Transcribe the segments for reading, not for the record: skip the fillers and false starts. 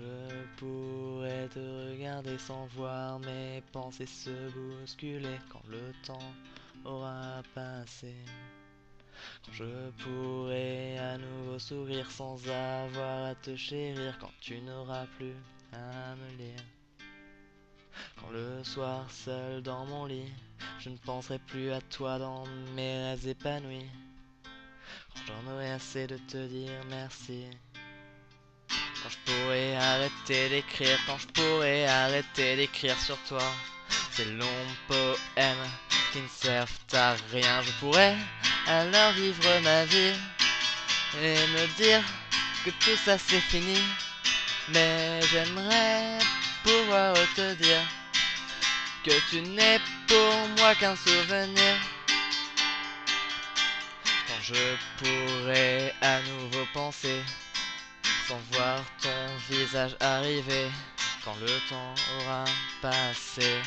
Je pourrais te regarder sans voir mes pensées se bousculer quand le temps aura passé. Quand je pourrai à nouveau sourire sans avoir à te chérir quand tu n'auras plus à me lire. Quand le soir seul dans mon lit, je ne penserai plus à toi dans mes rêves épanouis. Quand j'en aurai assez de te dire merci. Quand je pourrai arrêter d'écrire, quand je pourrai arrêter d'écrire sur toi ces longs poèmes qui ne servent à rien, je pourrais alors vivre ma vie et me dire que tout ça c'est fini. Mais j'aimerais pouvoir te dire que tu n'es pour moi qu'un souvenir. Quand je pourrai à nouveau penser sans voir ton visage arriver, quand le temps aura passé.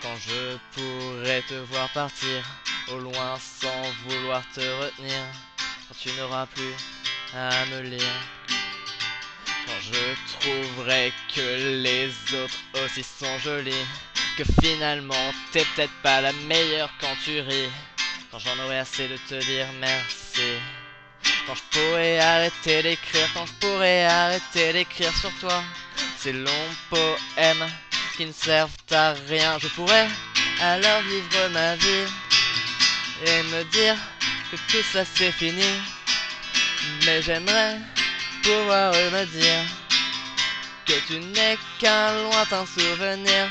Quand je pourrai te voir partir au loin sans vouloir te retenir, quand tu n'auras plus à me lire. Quand je trouverai que les autres aussi sont jolis, que finalement t'es peut-être pas la meilleure quand tu ris. Quand j'en aurai assez de te dire merci. Quand je pourrai arrêter d'écrire, quand je pourrai arrêter d'écrire sur toi ces longs poèmes qui ne servent à rien, je pourrais alors vivre ma vie et me dire que tout ça c'est fini. Mais j'aimerais pouvoir me dire que tu n'es qu'un lointain souvenir.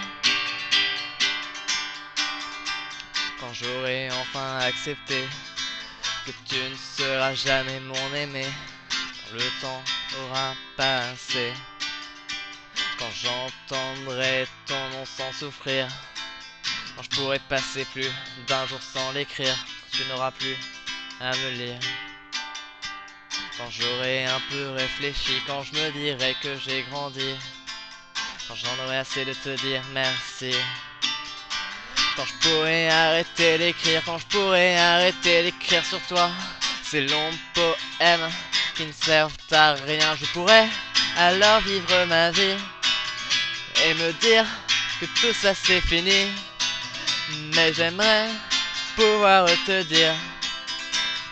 Quand j'aurai enfin accepté que tu ne seras jamais mon aimé, quand le temps aura passé, quand j'entendrai ton nom sans souffrir, quand je pourrai passer plus d'un jour sans l'écrire, quand tu n'auras plus à me lire. Quand j'aurai un peu réfléchi, quand je me dirai que j'ai grandi, quand j'en aurai assez de te dire merci. Quand je pourrai arrêter d'écrire, quand je pourrai arrêter d'écrire sur toi ces longs poèmes qui ne servent à rien, je pourrai alors vivre ma vie et me dire que tout ça c'est fini. Mais j'aimerais pouvoir te dire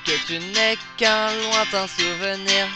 que tu n'es qu'un lointain souvenir.